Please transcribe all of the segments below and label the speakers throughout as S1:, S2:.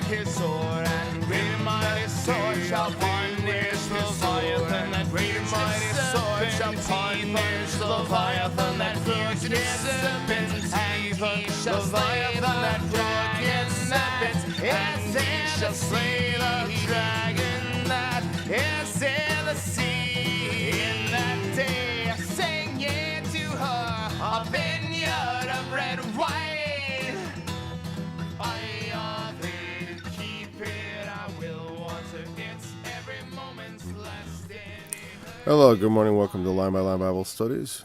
S1: his sword, and great and mighty sword shall punish Leviathan, that great and mighty sword shall punish Leviathan, that crooked serpent, and he shall slay that dragon serpent, and he shall slay the dragon that is in the sea. In that day, sing ye to her a vineyard of red wine. I are they to keep it, I will water its every moment's less than.
S2: Hello, good morning. Welcome to Line by Line Bible Studies.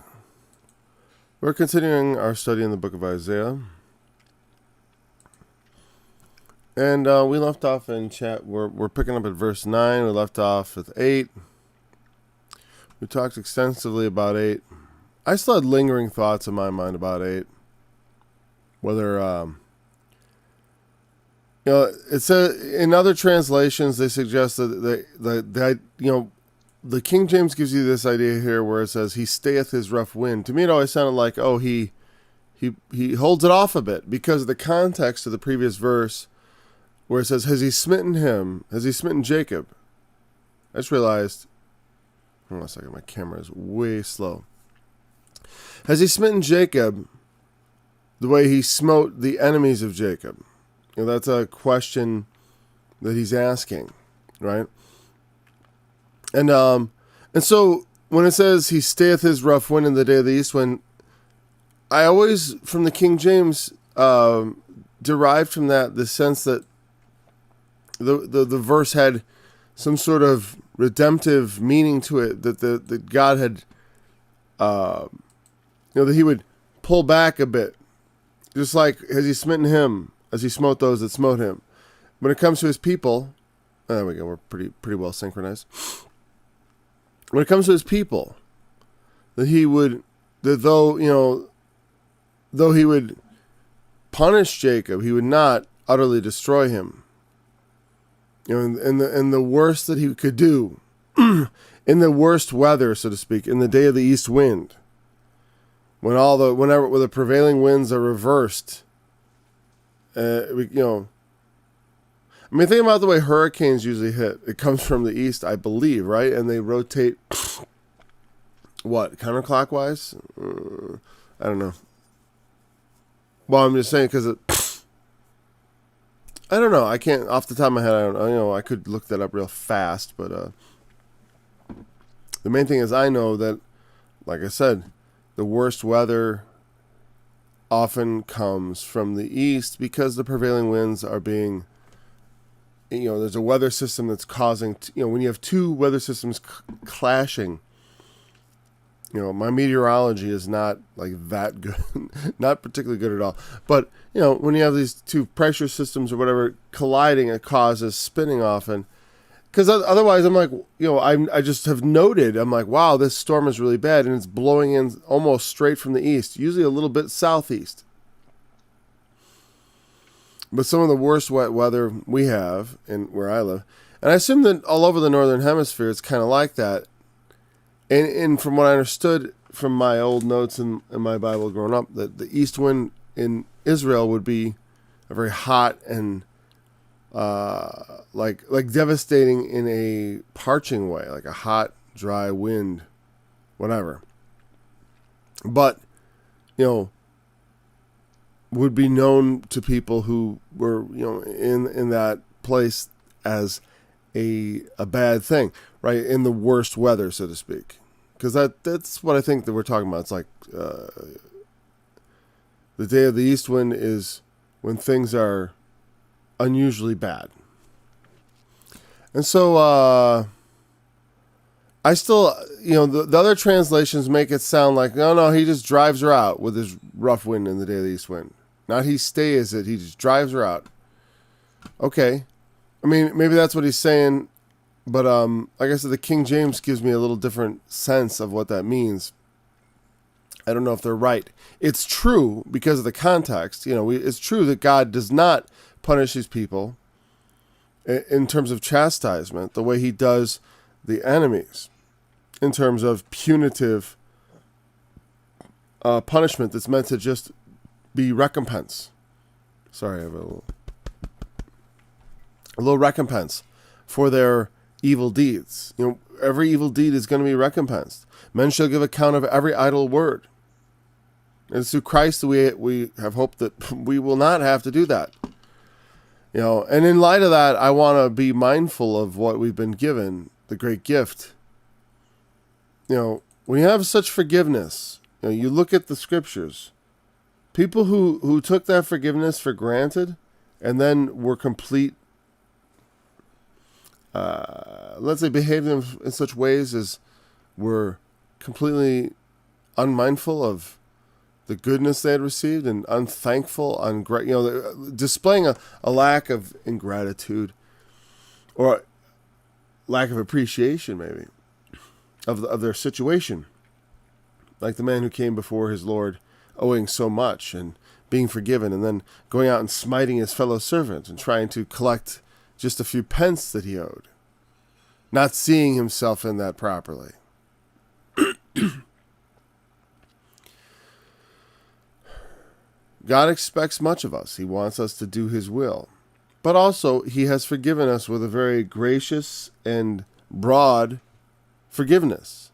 S2: We're continuing our study in the book of Isaiah. And we left off in chat. We're picking up at verse 9. We left off with 8. We talked extensively about 8. I still had lingering thoughts in my mind about 8. Whether, it says in other translations they suggest that the King James gives you this idea here where it says he stayeth his rough wind. To me, it always sounded like he holds it off a bit because of the context of the previous verse where it says, has he smitten him? Has he smitten Jacob? I just realized, hold on a second, my camera is way slow. Has he smitten Jacob the way he smote the enemies of Jacob? That's a question that he's asking, right? And so when it says he stayeth his rough wind in the day of the east wind, I always, from the King James, derived from that the sense that the verse had some sort of redemptive meaning to it, that God had, that he would pull back a bit, just like has he smitten him as he smote those that smote him. When it comes to his people, there we go, we're pretty well synchronized. When it comes to his people, that he would, that though he would punish Jacob, he would not utterly destroy him. In the worst that he could do, in the worst weather, so to speak, in the day of the east wind, when the prevailing winds are reversed, think about the way hurricanes usually hit. It comes from the east, I believe, right? And they rotate, counterclockwise? I don't know. Well, I'm just saying because I don't know. I can't, off the top of my head, I don't know. I could look that up real fast, but the main thing is I know that, like I said, the worst weather often comes from the east because the prevailing winds are being, there's a weather system that's causing, when you have two weather systems clashing, my meteorology is not like that good, not particularly good at all. But, when you have these two pressure systems or whatever colliding, it causes spinning often. Because otherwise I'm like, I just have noted, I'm like, wow, this storm is really bad. And it's blowing in almost straight from the east, usually a little bit southeast. But some of the worst wet weather we have in where I live, and I assume that all over the northern hemisphere, it's kind of like that. And from what I understood from my old notes in my Bible growing up, that the east wind in Israel would be a very hot and like devastating in a parching way, like a hot, dry wind, whatever. But, would be known to people who were, in that place as a bad thing, right? In the worst weather, so to speak. Because that's what I think that we're talking about. It's like the day of the east wind is when things are unusually bad. And so I still, the other translations make it sound like, no, he just drives her out with his rough wind in the day of the east wind. Not he stays it, he just drives her out. Okay. I mean, maybe that's what he's saying, but like I said, the King James gives me a little different sense of what that means. I don't know if they're right. It's true because of the context. It's true that God does not punish his people in terms of chastisement the way he does the enemies, in terms of punitive punishment that's meant to just be recompense. Sorry, I have a little... a little recompense for their evil deeds. Every evil deed is going to be recompensed. Men shall give account of every idle word. And it's through Christ that we have hope that we will not have to do that. And in light of that, I want to be mindful of what we've been given, the great gift. When you have such forgiveness, you look at the scriptures, people who took that forgiveness for granted and then were complete, let's say, behaved in such ways as were completely unmindful of the goodness they had received and unthankful, displaying a lack of ingratitude or lack of appreciation, maybe, of their situation. Like the man who came before his Lord owing so much and being forgiven, and then going out and smiting his fellow servant and trying to collect just a few pence that he owed, not seeing himself in that properly. God expects much of us. He wants us to do his will. But also, he has forgiven us with a very gracious and broad forgiveness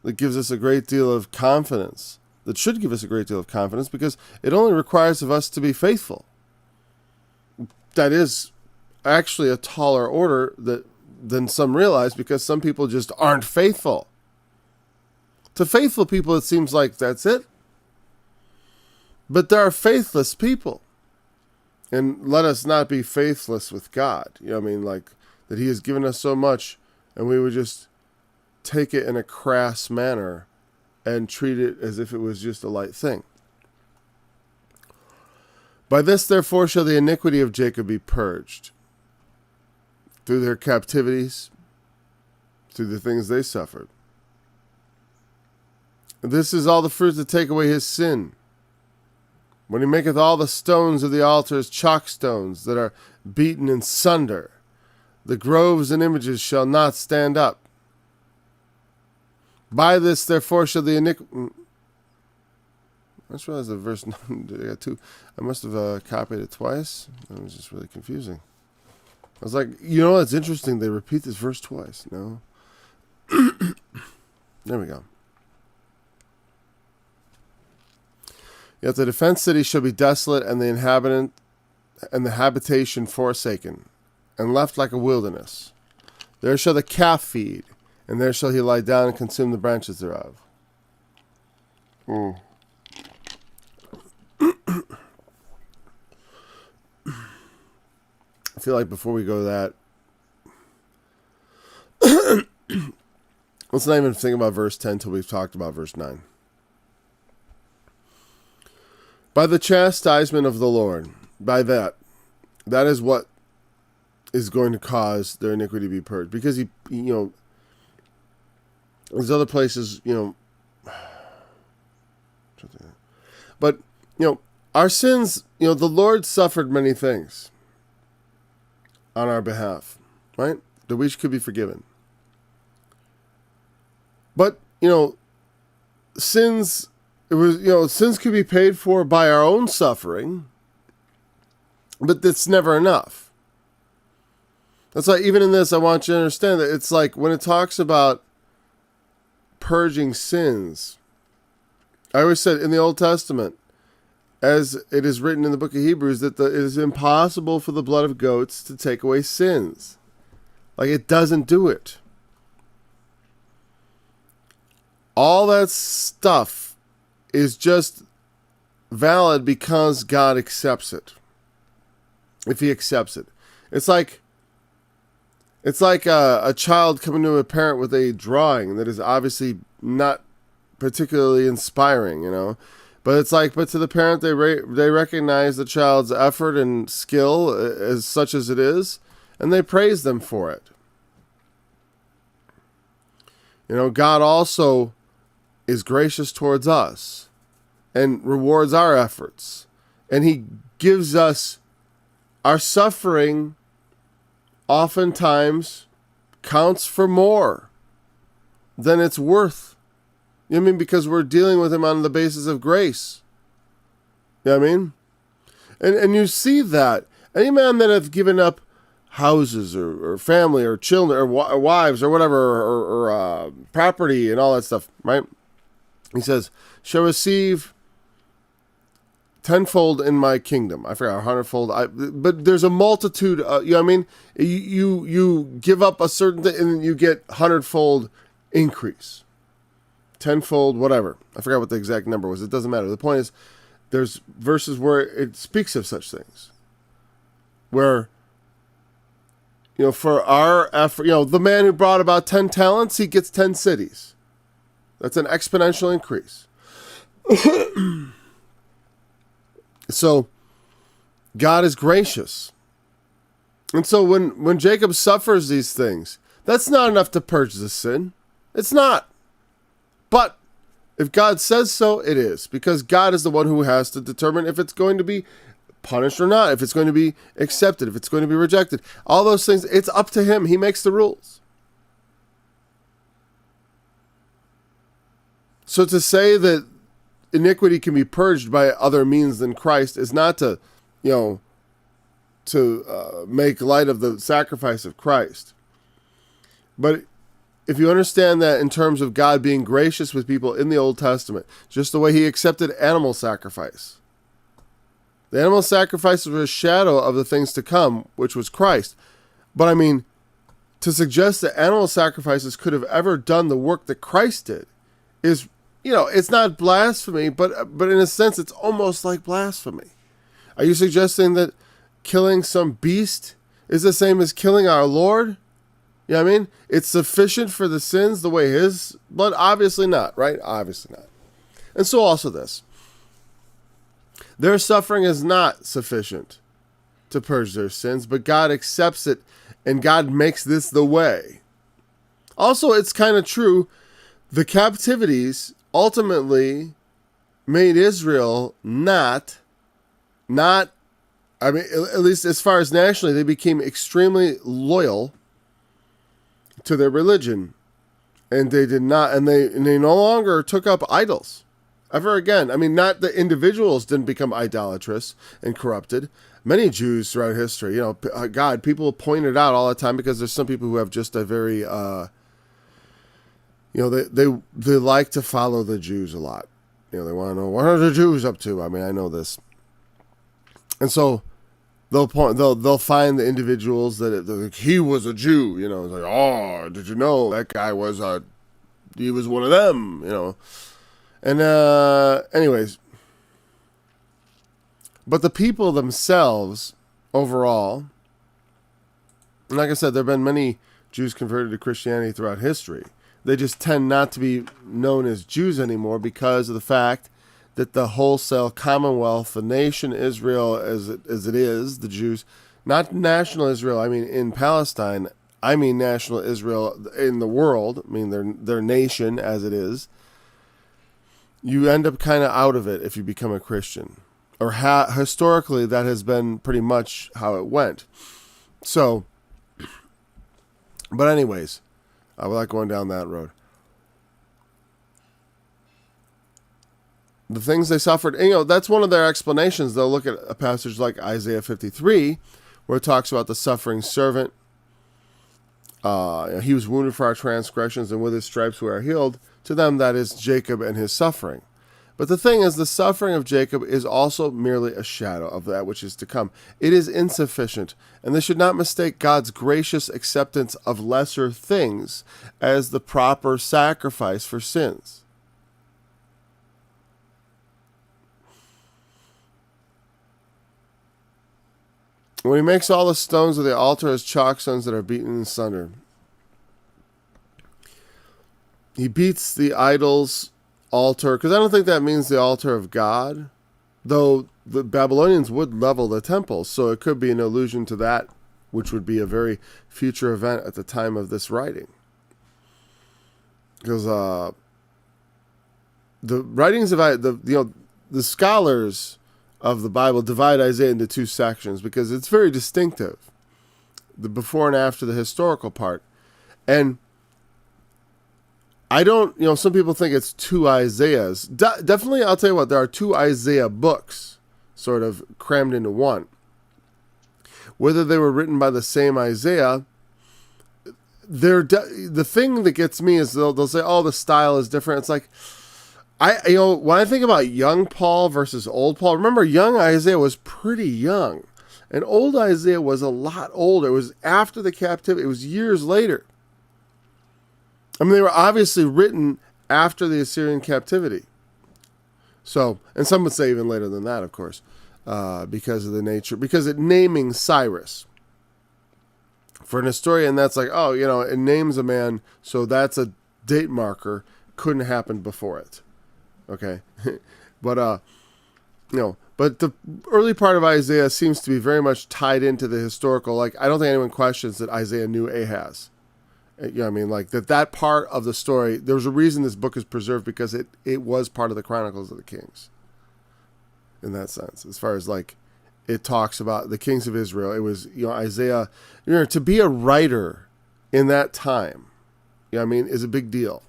S2: that gives us a great deal of confidence, that should give us a great deal of confidence, because it only requires of us to be faithful. That is actually a taller order than some realize, because some people just aren't faithful. To faithful people, it seems like that's it. But there are faithless people. And let us not be faithless with God. Like that he has given us so much, and we would just take it in a crass manner and treat it as if it was just a light thing. By this, therefore, shall the iniquity of Jacob be purged, through their captivities, through the things they suffered. And this is all the fruit to take away his sin. When he maketh all the stones of the altars chalk stones that are beaten in sunder, the groves and images shall not stand up. By this, therefore, shall the iniquity... I just realized the verse 9, I got two. I must have copied it twice. That was just really confusing. I was like, it's interesting. They repeat this verse twice. No. There we go. Yet the defenced city shall be desolate, and the inhabitant and the habitation forsaken, and left like a wilderness. There shall the calf feed, and there shall he lie down and consume the branches thereof. I feel like before we go to that, let's not even think about verse 10 until we've talked about verse 9. By the chastisement of the Lord, by that is what is going to cause their iniquity to be purged. Because he there's other places, but, our sins, the Lord suffered many things on our behalf, right? That we could be forgiven. But, sins... sins could be paid for by our own suffering, but that's never enough. That's why even in this, I want you to understand that it's like when it talks about purging sins, I always said in the Old Testament, as it is written in the book of Hebrews, that it is impossible for the blood of goats to take away sins. Like it doesn't do it. All that stuff is just valid because God accepts it. If he accepts it. It's like a child coming to a parent with a drawing that is obviously not particularly inspiring, But but to the parent, they recognize the child's effort and skill as such as it is, and they praise them for it. God also is gracious towards us and rewards our efforts. And he gives us our suffering oftentimes counts for more than it's worth. Because we're dealing with him on the basis of grace. And you see that. Any man that hath given up houses or family or children or wives or whatever or property and all that stuff, right? He says, shall receive tenfold in my kingdom. I forgot, 100-fold. But there's a multitude. You know what I mean? You give up a certain thing and you get 100-fold increase. Tenfold, whatever. I forgot what the exact number was. It doesn't matter. The point is, there's verses where it speaks of such things. Where, for our effort, the man who brought about 10 talents, he gets 10 cities. That's an exponential increase. So, God is gracious. And so when Jacob suffers these things, that's not enough to purge the sin. It's not. But if God says so, it is. Because God is the one who has to determine if it's going to be punished or not, if it's going to be accepted, if it's going to be rejected. All those things, it's up to him. He makes the rules. So to say that iniquity can be purged by other means than Christ is not to, make light of the sacrifice of Christ. But if you understand that in terms of God being gracious with people in the Old Testament, just the way he accepted animal sacrifice. The animal sacrifices were a shadow of the things to come, which was Christ. But I mean, to suggest that animal sacrifices could have ever done the work that Christ did is, it's not blasphemy, but in a sense, it's almost like blasphemy. Are you suggesting that killing some beast is the same as killing our Lord? You know what I mean? It's sufficient for the sins the way his blood? Obviously not, right? Obviously not. And so also this. Their suffering is not sufficient to purge their sins, but God accepts it, and God makes this the way. Also, it's kind of true, the captivities ultimately made Israel at least as far as nationally, they became extremely loyal to their religion. And they did not, and they no longer took up idols. Ever again. I mean, not the individuals didn't become idolatrous and corrupted. Many Jews throughout history, people point it out all the time because there's some people who have just a very, they like to follow the Jews a lot. They want to know, what are the Jews up to? I mean, I know this. And so they'll find the individuals that he was a Jew, it's like, oh, did you know that guy he was one of them, And anyways, but the people themselves, overall, and like I said, there have been many Jews converted to Christianity throughout history. They just tend not to be known as Jews anymore because of the fact that the wholesale commonwealth, the nation Israel as it is, the Jews, not national Israel, I mean in Palestine, I mean national Israel in the world, I mean their nation as it is, you end up kind of out of it if you become a Christian. Or historically, that has been pretty much how it went. So, but anyways, I like going down that road. The things they suffered, and, that's one of their explanations. They'll look at a passage like Isaiah 53, where it talks about the suffering servant. He was wounded for our transgressions, and with his stripes we are healed. To them, that is Jacob and his suffering. But the thing is, the suffering of Jacob is also merely a shadow of that which is to come. It is insufficient, and they should not mistake God's gracious acceptance of lesser things as the proper sacrifice for sins. When he makes all the stones of the altar as chalk stones that are beaten asunder. He beats the idol's altar, because I don't think that means the altar of God, though the Babylonians would level the temple, so it could be an allusion to that, which would be a very future event at the time of this writing. Because the writings of the scholars of the Bible divide Isaiah into two sections because it's very distinctive, the before and after the historical part. And I don't, some people think it's two Isaiahs. Definitely, I'll tell you what, there are two Isaiah books sort of crammed into one. whether they were written by the same Isaiah, the thing that gets me is they'll say, oh, the style is different. It's like, when I think about young Paul versus old Paul, remember young Isaiah was pretty young and old Isaiah was a lot older. It was after the captivity. It was years later. I mean, they were obviously written after the Assyrian captivity. So, and some would say even later than that, of course, because of the nature, because it naming Cyrus. For an historian, that's like, oh, it names a man, so that's a date marker. Couldn't happen before it. Okay. But, but the early part of Isaiah seems to be very much tied into the historical. Like, I don't think anyone questions that Isaiah knew Ahaz. You know what I mean? Like, that part of the story, there's a reason this book is preserved, because it was part of the Chronicles of the Kings. In that sense, as far as like, it talks about the kings of Israel. It was, Isaiah, to be a writer in that time, is a big deal.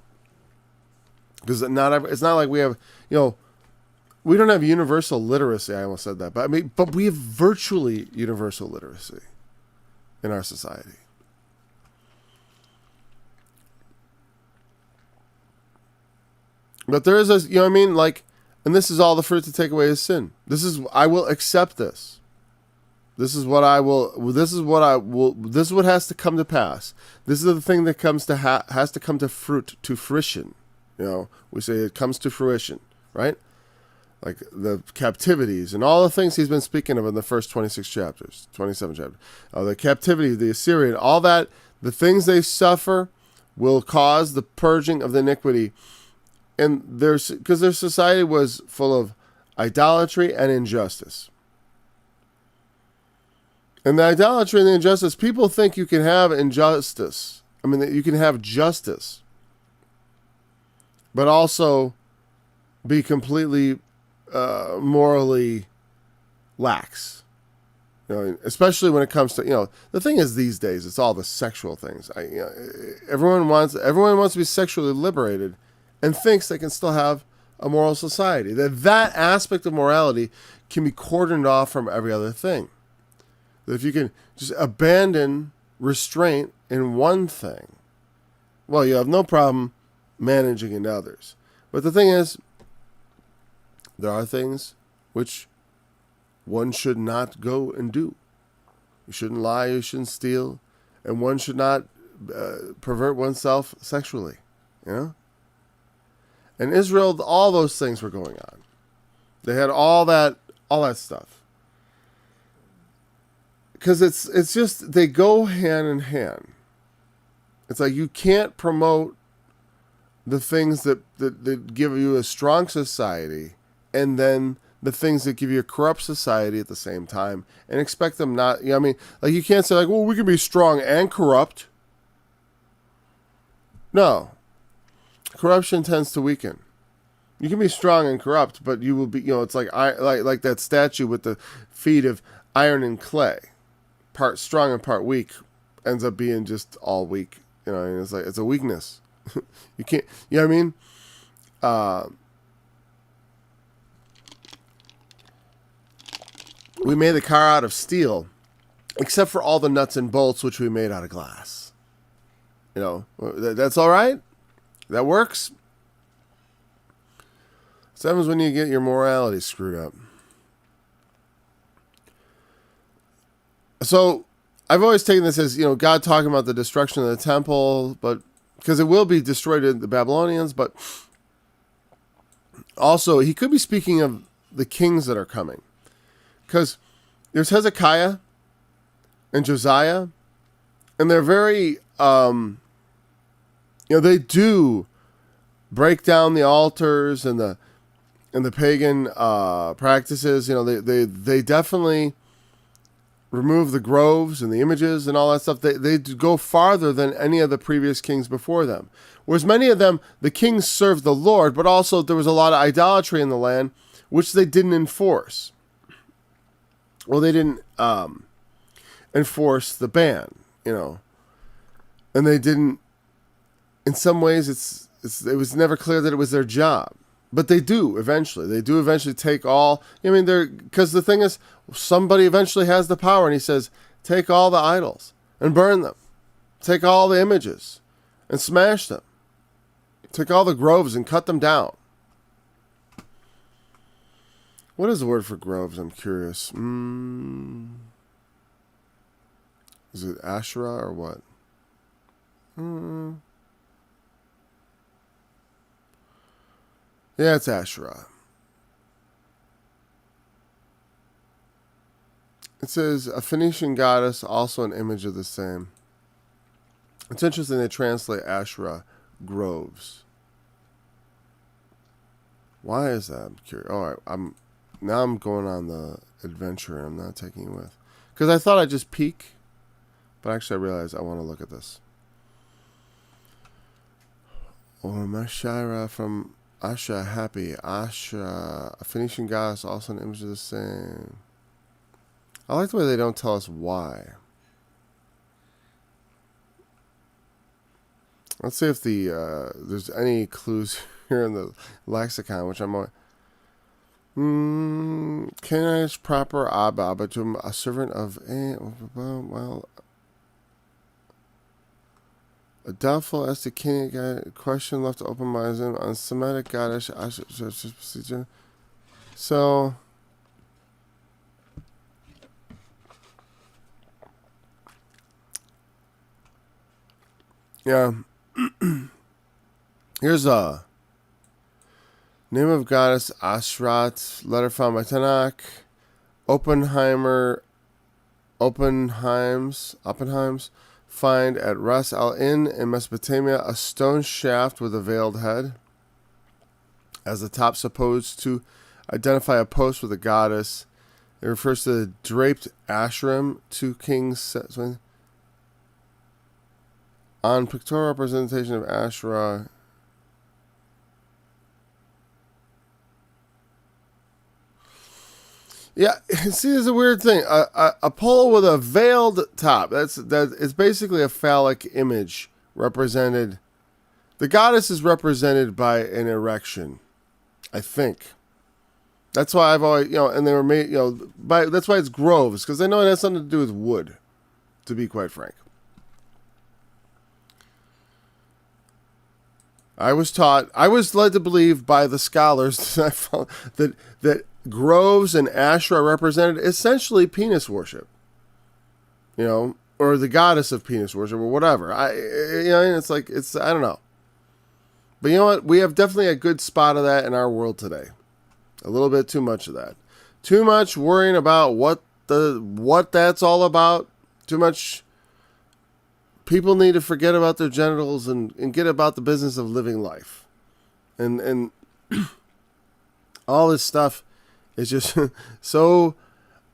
S2: Because it's not like we have, we don't have universal literacy. I almost said that, but we have virtually universal literacy in our society. But there is and this is all the fruit to take away his sin. I will accept this. This is what has to come to pass. This is the thing that has to come to fruition. We say it comes to fruition, right? Like the captivities and all the things he's been speaking of in the first 27 chapters. The captivity, the Assyrian, all that, the things they suffer will cause the purging of the iniquity. And because their society was full of idolatry and injustice. And the idolatry and the injustice, people think you can have injustice. That you can have justice, but also be completely morally lax. Especially when it comes to, the thing is these days, it's all the sexual things. Everyone wants to be sexually liberated, and thinks they can still have a moral society. That aspect of morality can be cordoned off from every other thing. That if you can just abandon restraint in one thing, well, you have no problem managing in others. But the thing is, there are things which one should not go and do. You shouldn't lie, you shouldn't steal, and one should not pervert oneself sexually, In Israel, all those things were going on. They had all that stuff. Because it's just, they go hand in hand. It's like you can't promote the things that give you a strong society and then the things that give you a corrupt society at the same time and expect them not, you can't say well, we can be strong and corrupt. No. Corruption tends to weaken. You can be strong and corrupt, but you will be, it's like that statue with the feet of iron and clay, part strong and part weak, ends up being just all weak. It's like it's a weakness. You can't, we made the car out of steel, except for all the nuts and bolts, which we made out of glass. That's all right. That works. So happens when you get your morality screwed up. So I've always taken this as, God talking about the destruction of the temple, but because it will be destroyed in the Babylonians, but also he could be speaking of the kings that are coming. Because there's Hezekiah and Josiah, and they're very, they do break down the altars and the pagan practices. They definitely remove the groves and the images and all that stuff. They go farther than any of the previous kings before them. Whereas many of them, the kings served the Lord, but also there was a lot of idolatry in the land, which they didn't enforce. Well, they didn't enforce the ban, and they didn't. In some ways, it was never clear that it was their job. But they do eventually. They do eventually take all. Because the thing is, somebody eventually has the power, and he says, take all the idols and burn them. Take all the images and smash them. Take all the groves and cut them down. What is the word for groves? I'm curious. Is it Asherah or what? Yeah, it's Asherah. It says, a Phoenician goddess, also an image of the same. It's interesting they translate Asherah groves. Why is that? I'm curious. All right, I'm going on the adventure and I'm not taking you with. Because I thought I'd just peek, but actually I realized I want to look at this. Or Mashira from Asha, happy. Asha, a Phoenician goddess, also an image of the same. I like the way they don't tell us why. Let's see if there's any clues here in the lexicon, which I'm on. Canaanites proper Abatum, a servant of well, a doubtful as to Canaanite question left open minds on Semitic goddess. So. Yeah. Here's a name of goddess Ashrat, letter found by Tanakh. Oppenheims find at Ras al-In in Mesopotamia a stone shaft with a veiled head, as the top supposed to identify a post with a goddess. It refers to the draped Asherim, 2 Kings. On pictorial representation of Asherah, yeah, see, there's a weird thing. A pole with a veiled top. It's basically a phallic image represented. The goddess is represented by an erection, I think. That's why I've always, and they were made, that's why it's groves, because they know it has something to do with wood, to be quite frank. I was led to believe by the scholars that I found that groves and Asherah represented essentially penis worship, or the goddess of penis worship, or whatever. It's like I don't know, but you know what? We have definitely a good spot of that in our world today. A little bit too much of that. Too much worrying about what that's all about. Too much. People need to forget about their genitals and get about the business of living life. And all this stuff is just so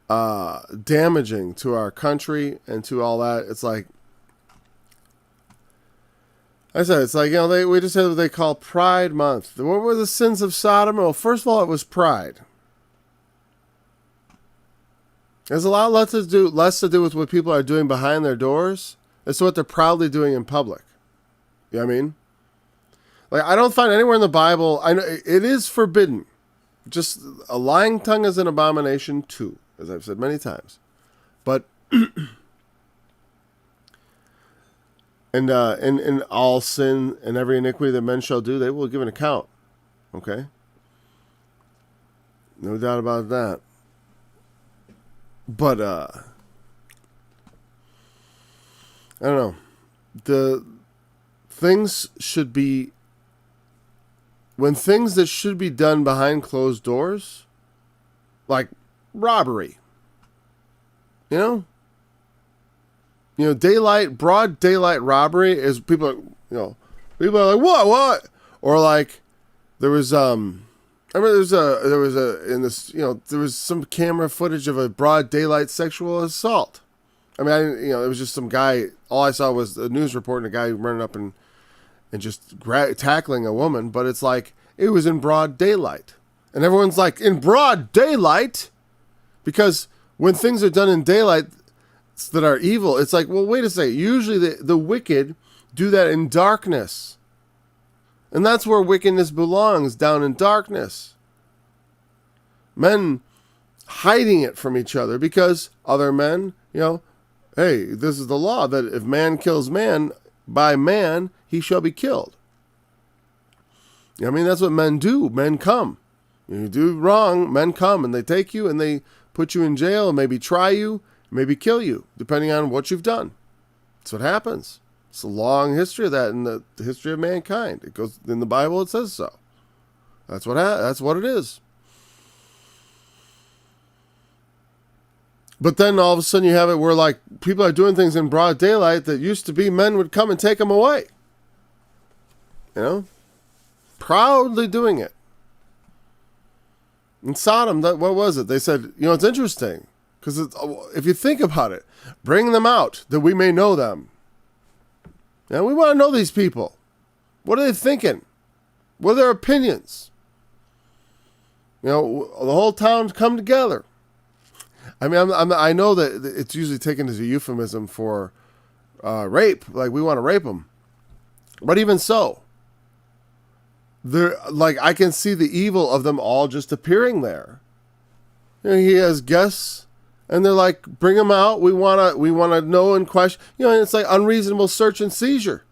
S2: damaging to our country and to all that. It's like, I said, it's like, we just had what they call Pride Month. What were the sins of Sodom? Well, first of all, it was pride. There's a lot less to do with what people are doing behind their doors. It's what they're proudly doing in public. You know what I mean? Like, I don't find anywhere in the Bible, I know it is forbidden. Just a lying tongue is an abomination too, as I've said many times. But and in all sin and every iniquity that men shall do, they will give an account. Okay? No doubt about that. But I don't know. The things should be, when things that should be done behind closed doors, like robbery, broad daylight robbery is people are like, what? Or like, there was, I remember there was some camera footage of a broad daylight sexual assault. I mean, it was just some guy. All I saw was a news report and a guy running up and just tackling a woman. But it's like, it was in broad daylight. And everyone's like, in broad daylight? Because when things are done in daylight that are evil, it's like, well, wait a second. Usually the wicked do that in darkness. And that's where wickedness belongs, down in darkness. Men hiding it from each other because other men, hey, this is the law that if man kills man, by man he shall be killed. I mean, that's what men do. Men come. You do wrong, men come and they take you and they put you in jail and maybe try you, maybe kill you, depending on what you've done. That's what happens. It's a long history of that in the history of mankind. It goes in the Bible. It says so. That's what it is. But then all of a sudden you have it where like people are doing things in broad daylight that used to be men would come and take them away. You know, proudly doing it. In Sodom, what was it? They said, it's interesting because if you think about it, bring them out that we may know them. And we want to know these people. What are they thinking? What are their opinions? The whole town come together. I mean, I know that it's usually taken as a euphemism for rape. Like, we want to rape them. But even so, I can see the evil of them all just appearing there. He has guests, and they're like, bring them out. We want to know and question. And it's like unreasonable search and seizure.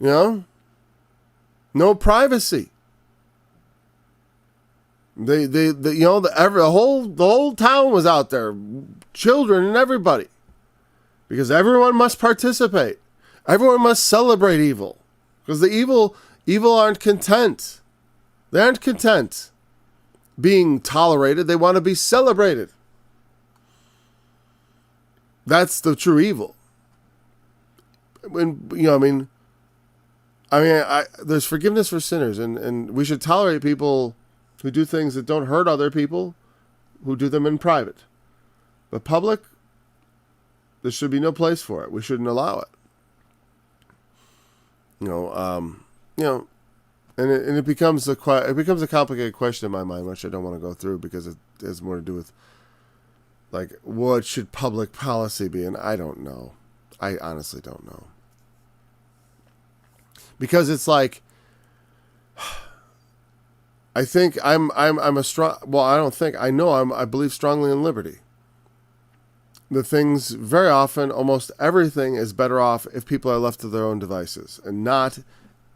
S2: No privacy. The whole town was out there, children and everybody, because everyone must participate. Everyone must celebrate evil, because the evil aren't content. They aren't content being tolerated. They want to be celebrated. That's the true evil. There's forgiveness for sinners, and we should tolerate people who do things that don't hurt other people, who do them in private. But public, there should be no place for it. We shouldn't allow it. And it becomes a complicated question in my mind, which I don't want to go through because it has more to do with, like, what should public policy be? And I don't know. I honestly don't know. Because it's like, I think I believe strongly in liberty. The things, very often, almost everything is better off if people are left to their own devices and not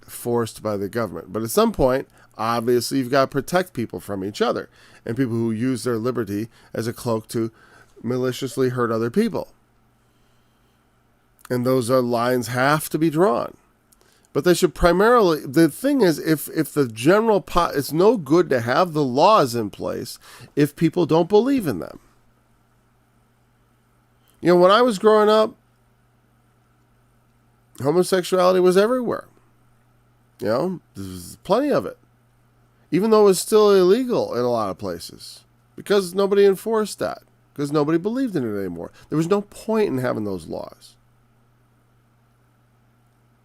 S2: forced by the government. But at some point, obviously, you've got to protect people from each other and people who use their liberty as a cloak to maliciously hurt other people. And those lines have to be drawn. But they should primarily, the thing is, if the general it's no good to have the laws in place if people don't believe in them. When I was growing up, homosexuality was everywhere. There was plenty of it. Even though it was still illegal in a lot of places. Because nobody enforced that. Because nobody believed in it anymore. There was no point in having those laws.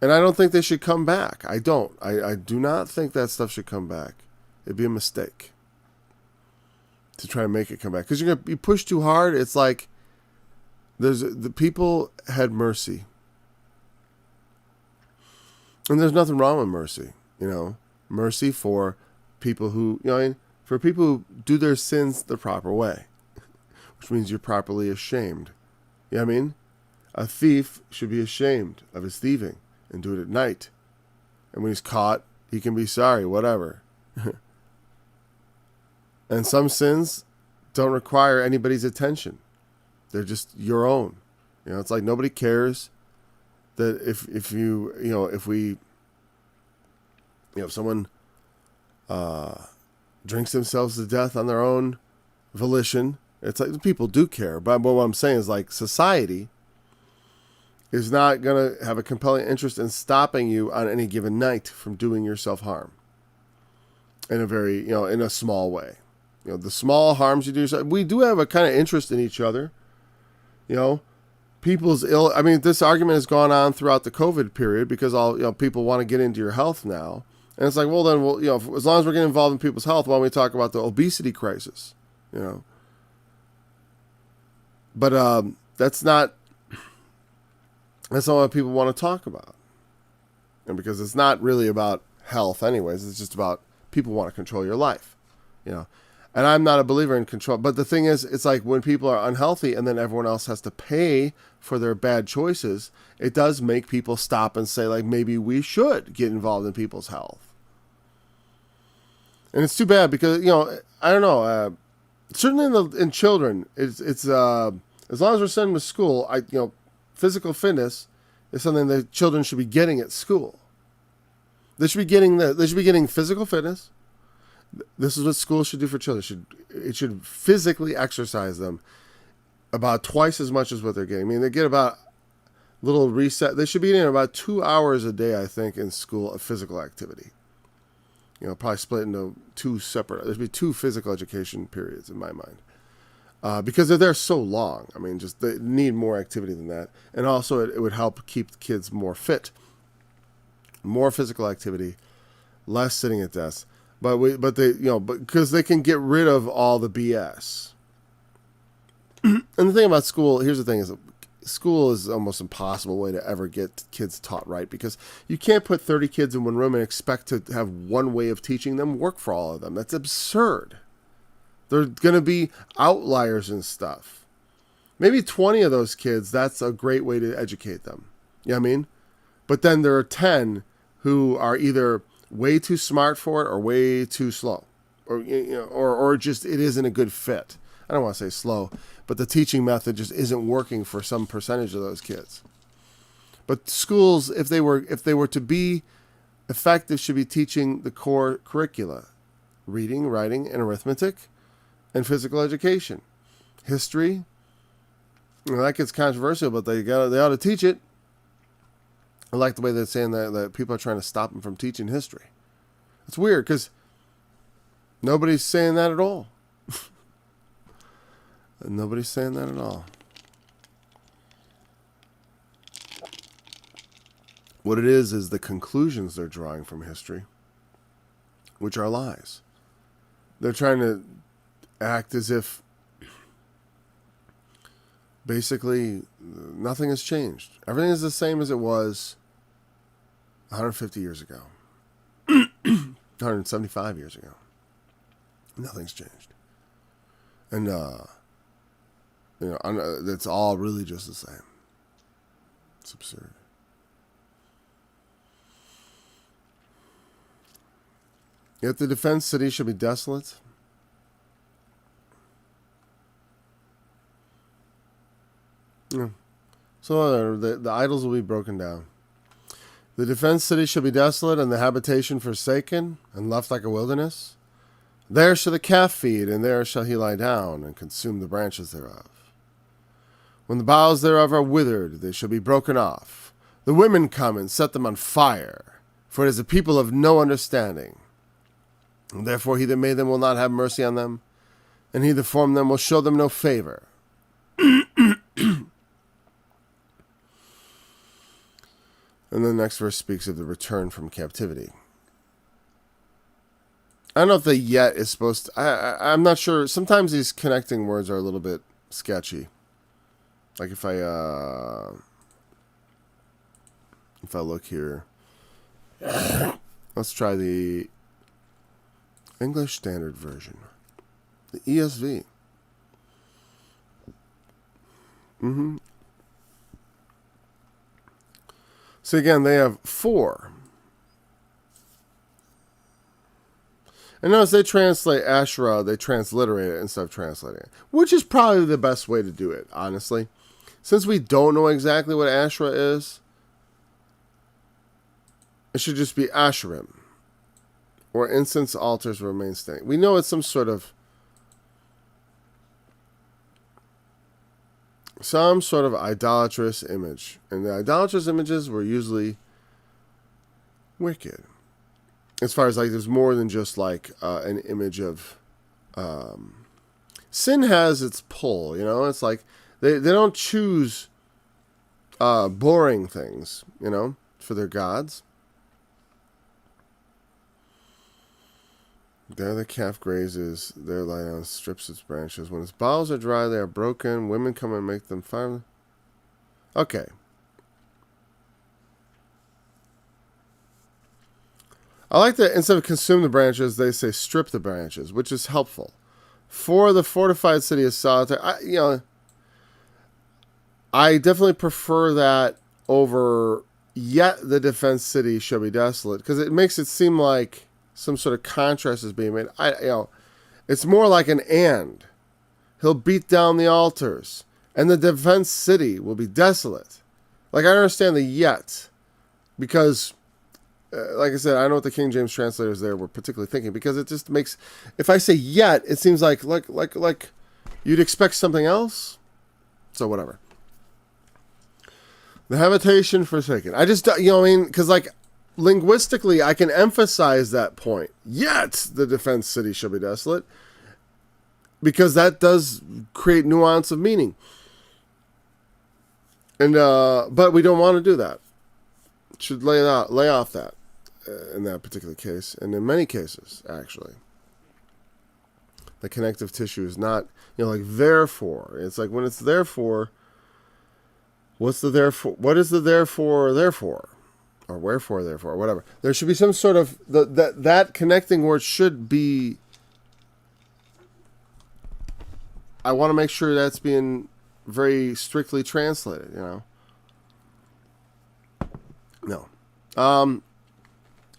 S2: And I don't think they should come back. I don't. I do not think that stuff should come back. It'd be a mistake to try to make it come back. Because you're going to be pushed too hard. It's like the people had mercy. And there's nothing wrong with mercy. Mercy for people who, for people who do their sins the proper way. Which means you're properly ashamed. You know what I mean? A thief should be ashamed of his thieving. And do it at night. And when he's caught, he can be sorry, whatever. And some sins don't require anybody's attention. They're just your own. It's like nobody cares that if someone drinks themselves to death on their own volition, it's like people do care. But what I'm saying is, like, society is not going to have a compelling interest in stopping you on any given night from doing yourself harm in a very, in a small way. The small harms you do yourself. We do have a kind of interest in each other. People's this argument has gone on throughout the COVID period because people want to get into your health now. And it's like, well, then, as long as we're getting involved in people's health, why don't we talk about the obesity crisis? But that's not what people want to talk about. And because it's not really about health anyways, it's just about people want to control your life. And I'm not a believer in control. But the thing is, it's like when people are unhealthy and then everyone else has to pay for their bad choices, it does make people stop and say, like, maybe we should get involved in people's health. And it's too bad because, I don't know. Certainly in children, it's as long as we're sending them to school, physical fitness is something that children should be getting at school. They should be getting physical fitness. This is what school should do for children. It should physically exercise them about twice as much as what they're getting. I mean, they get about little reset. They should be getting about 2 hours a day, I think, in school of physical activity. Probably split into two separate. There should be 2 physical education periods in my mind, because they're there so long. I mean, just they need more activity than that, and also it would help keep kids more fit. More physical activity, less sitting at desks. But because they can get rid of all the BS. And the thing about school, here's the thing: is school is almost impossible way to ever get kids taught right, because you can't put 30 kids in one room and expect to have one way of teaching them work for all of them. That's absurd. There's going to be outliers and stuff. Maybe 20 of those kids, that's a great way to educate them. You know what I mean? But then there are 10 who are either way too smart for it or way too slow, or just it isn't a good fit. I don't want to say slow, but the teaching method just isn't working for some percentage of those kids. But schools, if they were to be effective, should be teaching the core curricula: reading, writing, and arithmetic, and physical education. History, that gets controversial, but they ought to teach it. I like the way they're saying that people are trying to stop them from teaching history. It's weird because nobody's saying that at all. Nobody's saying that at all. What it is the conclusions they're drawing from history, which are lies. They're trying to act as if basically nothing has changed. Everything is the same as it was 150 years ago. 175 years ago. Nothing's changed. And, it's all really just the same. It's absurd. Yet the defense city shall be desolate. Yeah. So the idols will be broken down. The defense city shall be desolate, and the habitation forsaken, and left like a wilderness. There shall the calf feed, and there shall he lie down, and consume the branches thereof. When the boughs thereof are withered, they shall be broken off. The women come and set them on fire, for it is a people of no understanding. And therefore he that made them will not have mercy on them, and he that formed them will show them no favor. And the next verse speaks of the return from captivity. I don't know if the yet is supposed to... I'm not sure. Sometimes these connecting words are a little bit sketchy. Like if I look here. Let's try the English Standard Version. The ESV. So again, they have 4. And notice they translate Asherah, they transliterate it instead of translating it, which is probably the best way to do it, honestly. Since we don't know exactly what Asherah is, it should just be Asherim, or incense altars remain standing. We know it's some sort of idolatrous image. And the idolatrous images were usually wicked. As far as there's more than just an image of sin has its pull, it's like they don't choose boring things, for their gods. There the calf grazes, there lie down, strips its branches. When its boughs are dry, they are broken. Women come and make them fire. Okay. I like that instead of consume the branches, they say strip the branches, which is helpful. for the fortified city of solitary. I definitely prefer that over yet the defense city shall be desolate, because it makes it seem like some sort of contrast is being made. It's more like an and. He'll beat down the altars, and the defense city will be desolate. Like, I understand the yet, because, like I said, I know what the King James translators there were particularly thinking, because it just makes, if I say yet, it seems like you'd expect something else. So whatever. The habitation forsaken. I just, because like linguistically, I can emphasize that point. Yet the defense city shall be desolate, because that does create nuance of meaning. And but we don't want to do that. Should lay off that in that particular case, and in many cases, actually. The connective tissue is not, like therefore. It's like when it's therefore. What's the therefore? What is the therefore? Or wherefore? Therefore? Whatever. There should be some sort of that connecting word should be. I want to make sure that's being very strictly translated. No. The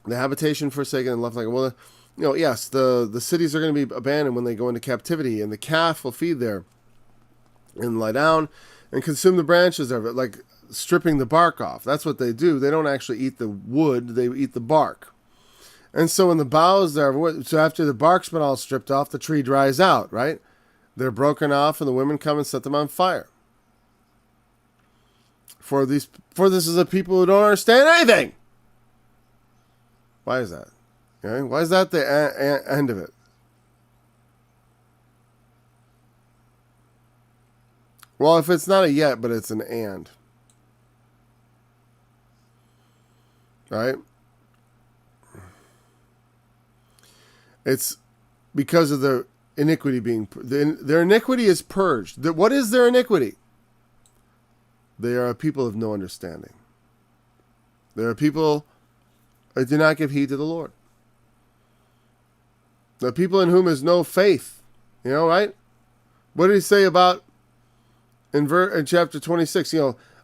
S2: habitation forsaken and left like, well, yes, the cities are going to be abandoned when they go into captivity, and the calf will feed there and lie down and consume the branches of it, like stripping the bark off. That's what they do. They don't actually eat the wood, they eat the bark. And so when the boughs there, so after the bark's been all stripped off, the tree dries out, right? They're broken off, and the women come and set them on fire. For this is a people who don't understand anything. Why is that? Why is that the end of it? Well, if it's not a yet, but it's an and. Right? It's because of the iniquity being... Their iniquity is purged. What is their iniquity? They are a people of no understanding. They are people that do not give heed to the Lord. The people in whom is no faith. Right? What did he say about... In chapter 26,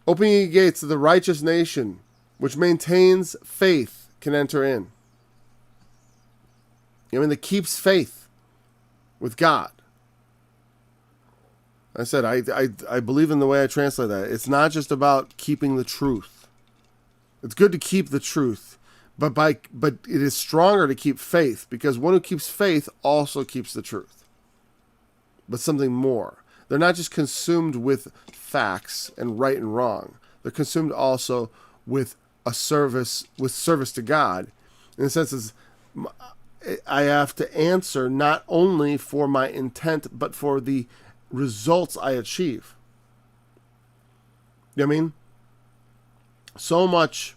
S2: opening the gates to the righteous nation, which maintains faith, can enter in. That keeps faith with God. I said, I believe in the way I translate that. It's not just about keeping the truth. It's good to keep the truth, but it is stronger to keep faith, because one who keeps faith also keeps the truth. But something more. They're not just consumed with facts and right and wrong. They're consumed also with service to God. In the sense is, I have to answer not only for my intent, but for the results I achieve. You know what I mean? So much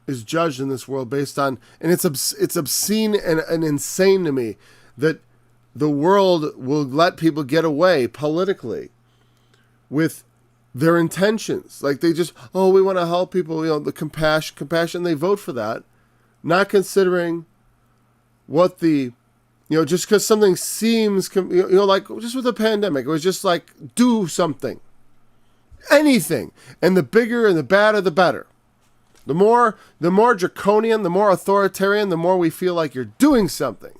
S2: is judged in this world based on, and it's obscene and insane to me that the world will let people get away politically with their intentions. Like they just, we want to help people, the compassion, they vote for that, not considering what the, just because something seems, like just with the pandemic, it was just like, do something, anything. And the bigger and the badder, the better. The more draconian, the more authoritarian, the more we feel like you're doing something.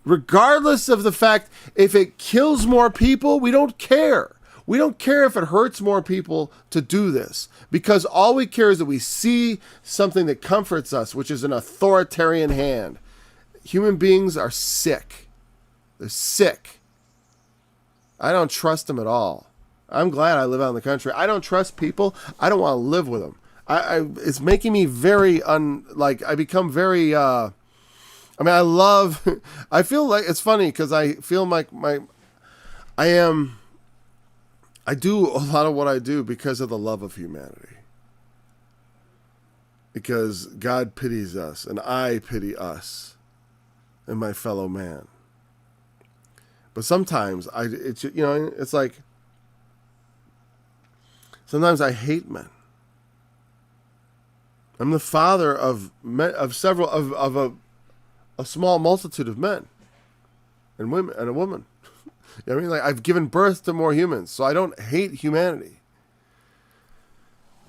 S2: Regardless of the fact, if it kills more people, we don't care. We don't care if it hurts more people to do this, because all we care is that we see something that comforts us, which is an authoritarian hand. Human beings are sick. They're sick. I don't trust them at all. I'm glad I live out in the country. I don't trust people. I don't want to live with them. It's making me very I become very. I feel like it's funny because I feel like I do a lot of what I do because of the love of humanity. Because God pities us, and I pity us and my fellow man. But sometimes it's like sometimes I hate men. I'm the father of men, of several of a small multitude of men and women and a woman. You know what I mean? Like, I've given birth to more humans, so I don't hate humanity.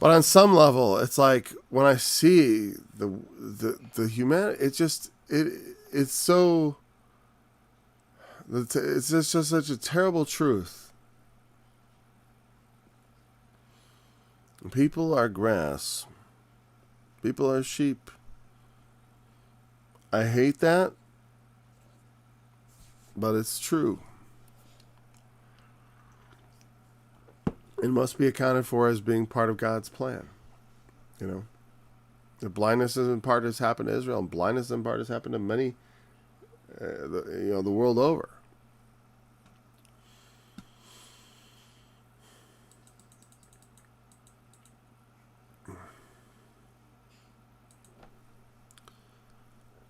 S2: But on some level, it's like when I see the humanity, it's just it's so it's just such a terrible truth. People are grass. People are sheep. I hate that, but it's true. It must be accounted for as being part of God's plan. You know, the blindness in part has happened to Israel, and blindness in part has happened to many, the world over.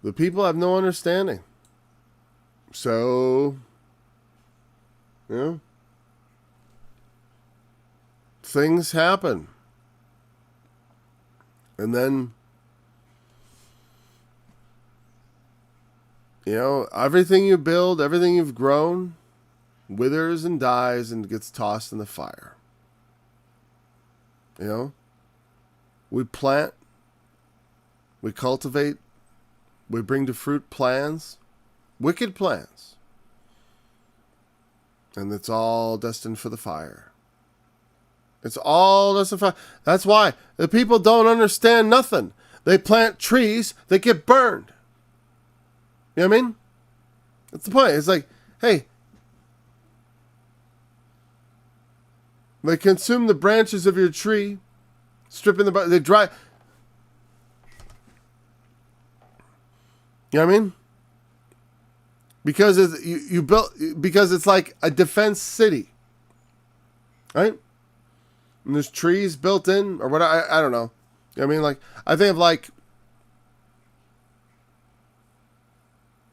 S2: The people have no understanding. So, you know, things happen. And then, you know, everything you build, everything you've grown, withers and dies and gets tossed in the fire. You know, we plant, we cultivate, we bring to fruit plans, wicked plans. And it's all destined for the fire. It's all destined for fire. That's why the people don't understand nothing. They plant trees, they get burned. You know what I mean? That's the point. It's like, hey, they consume the branches of your tree, stripping they dry. You know what I mean? Because you built, because it's like a defense city, right? And there's trees built in, or what? I don't know. You know what I mean? Like, I think of like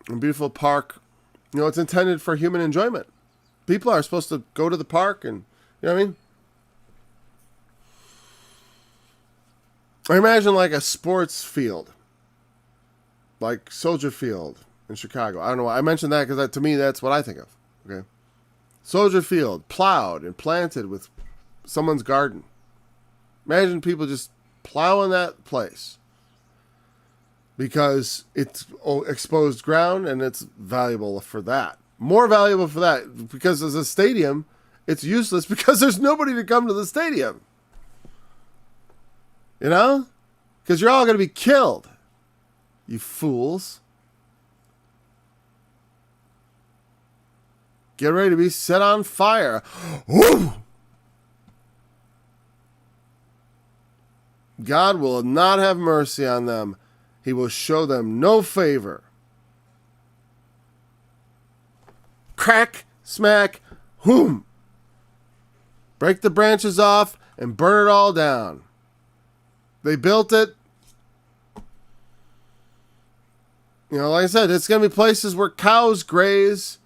S2: a beautiful park. You know, it's intended for human enjoyment. People are supposed to go to the park, and you know what I mean? I imagine like a sports field, like Soldier Field in Chicago. I don't know why I mentioned that, because to me that's what I think of. Okay, Soldier Field, plowed and planted with someone's garden. Imagine people just plowing that place because it's exposed ground and it's valuable for that. More valuable for that, because as a stadium, it's useless because there's nobody to come to the stadium. You know? Because you're all going to be killed. You fools. Get ready to be set on fire. Woo! God will not have mercy on them. He will show them no favor. Crack, smack, whoom. Break the branches off and burn it all down. They built it. You know, like I said, it's going to be places where cows graze.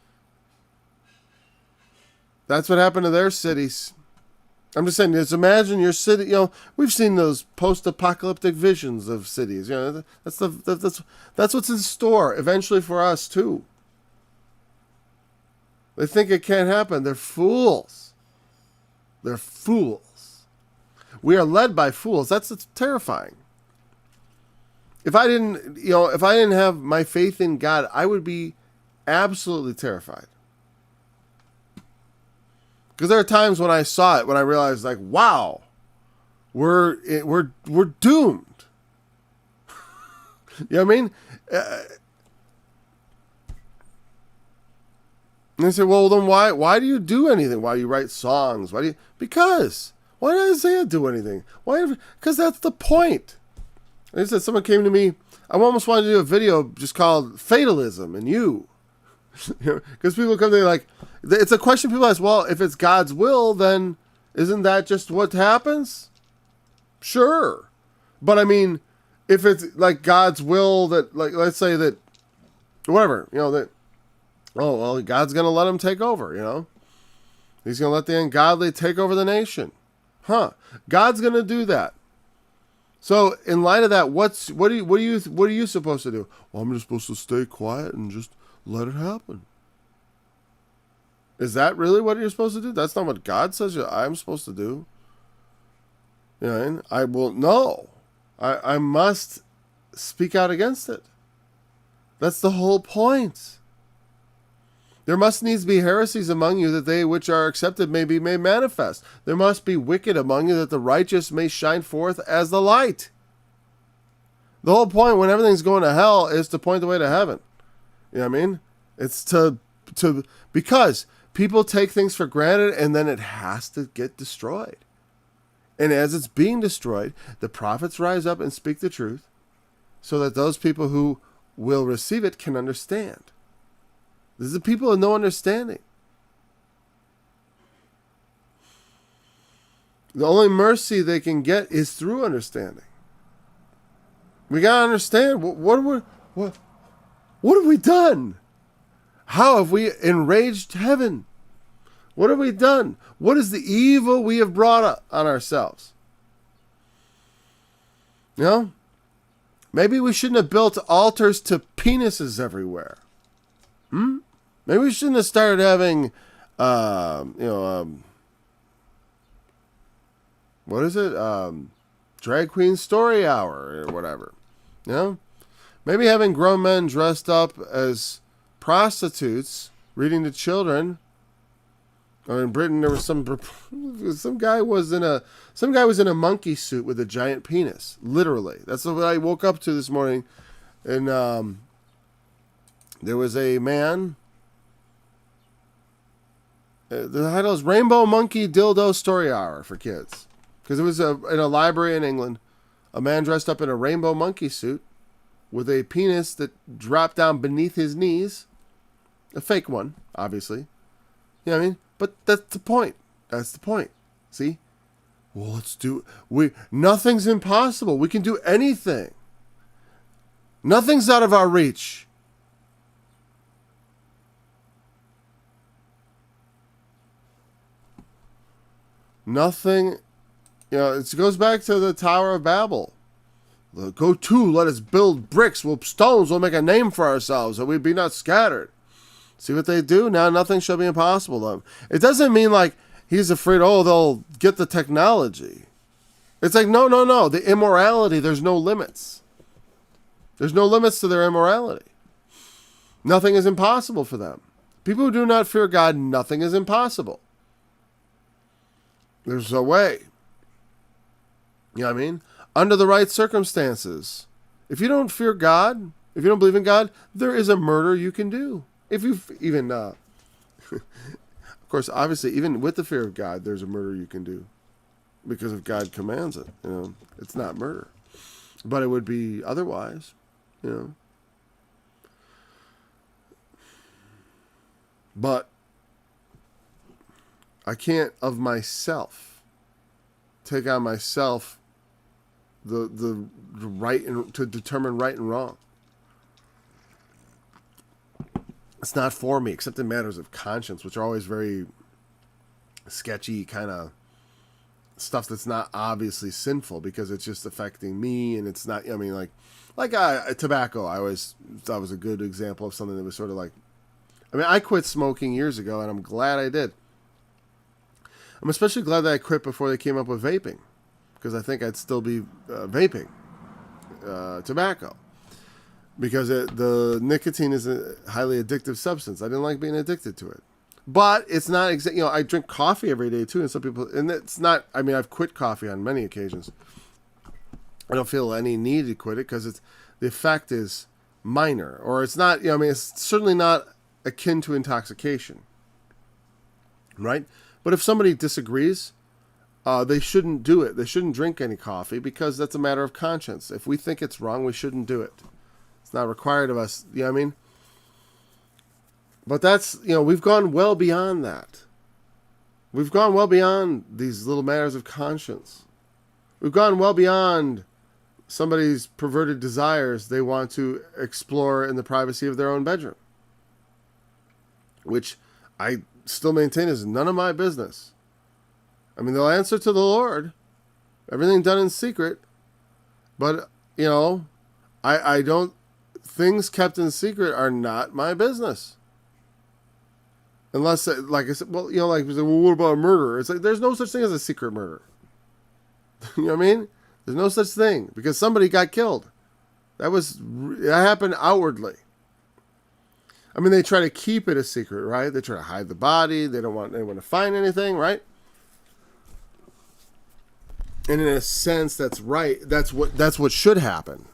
S2: That's what happened to their cities. I'm just saying, just imagine your city. You know, we've seen those post-apocalyptic visions of cities. You know, that's what's in store eventually for us too. They think it can't happen. They're fools. They're fools. We are led by fools. That's terrifying. If I didn't have my faith in God, I would be absolutely terrified. Because there are times when I saw it, when I realized, like, wow, we're doomed. You know what I mean? And they say, well, then why do you do anything? Why do you write songs? Because. Why did Isaiah do anything? Because that's the point. And he said, someone came to me, I almost wanted to do a video just called Fatalism and You. Because people come to me like, it's a question people ask, well, if it's God's will, then isn't that just what happens? Sure. But I mean, if it's like God's will that, like, let's say that, whatever, you know, that, oh, well, God's going to let him take over, you know? He's going to let the ungodly take over the nation. Huh. God's going to do that. So in light of that, what are you supposed to do? Well, I'm just supposed to stay quiet and just let it happen. Is that really what you're supposed to do? That's not what God says I'm supposed to do. You know, and I will no. I must speak out against it. That's the whole point. There must needs be heresies among you, that they which are accepted may be made manifest. There must be wicked among you, that the righteous may shine forth as the light. The whole point when everything's going to hell is to point the way to heaven. You know what I mean? It's to because people take things for granted and then it has to get destroyed. And as it's being destroyed, the prophets rise up and speak the truth so that those people who will receive it can understand. This is the people of no understanding. The only mercy they can get is through understanding. We gotta understand what have we done? How have we enraged heaven? What have we done? What is the evil we have brought on ourselves? You know, maybe we shouldn't have built altars to penises everywhere. Maybe we shouldn't have started having, what is it? Drag queen story hour or whatever. You know, maybe having grown men dressed up as prostitutes reading to children. Or in Britain, there was some guy was in a monkey suit with a giant penis. Literally, that's what I woke up to this morning, and there was a man. The title is Rainbow Monkey Dildo Story Hour for kids, because it was in a library in England. A man dressed up in a rainbow monkey suit with a penis that dropped down beneath his knees, a fake one, obviously. You know what I mean? But that's the point. That's the point. See? Well, nothing's impossible. We can do anything. Nothing's out of our reach. Nothing, it goes back to the Tower of Babel. Go to, let us build bricks. Stones will make a name for ourselves, that we be not scattered. See what they do? Now nothing shall be impossible to them. It doesn't mean like he's afraid, they'll get the technology. It's like, no. The immorality, there's no limits. There's no limits to their immorality. Nothing is impossible for them. People who do not fear God, nothing is impossible. There's a way. You know what I mean? Under the right circumstances. If you don't fear God, if you don't believe in God, there is a murder you can do. If you even, of course, obviously, even with the fear of God, there's a murder you can do. Because if God commands it, it's not murder. But it would be otherwise, But I can't of myself take on myself the right to determine right and wrong. It's not for me, except in matters of conscience, which are always very sketchy kind of stuff that's not obviously sinful because it's just affecting me, and it's not. Tobacco. I always thought was a good example of something that was sort of like. I quit smoking years ago, and I'm glad I did. I'm especially glad that I quit before they came up with vaping, because I think I'd still be vaping tobacco. Because the nicotine is a highly addictive substance. I didn't like being addicted to it. But it's not I drink coffee every day too, and some people, and it's not, I've quit coffee on many occasions. I don't feel any need to quit it because the effect is minor, or it's not, it's certainly not akin to intoxication. Right? But if somebody disagrees, they shouldn't do it. They shouldn't drink any coffee because that's a matter of conscience. If we think it's wrong, we shouldn't do it. It's not required of us, you know what I mean? But that's, we've gone well beyond that. We've gone well beyond these little matters of conscience. We've gone well beyond somebody's perverted desires they want to explore in the privacy of their own bedroom. Which I still maintain is none of my business. They'll answer to the Lord. Everything done in secret. But, I don't... Things kept in secret are not my business. Unless, like I said, well, like, well, what about a murder? It's like, there's no such thing as a secret murder. You know what I mean? There's no such thing because somebody got killed. That happened outwardly. I mean, they try to keep it a secret, right? They try to hide the body. They don't want anyone to find anything, right? And in a sense, that's right. That's what should happen.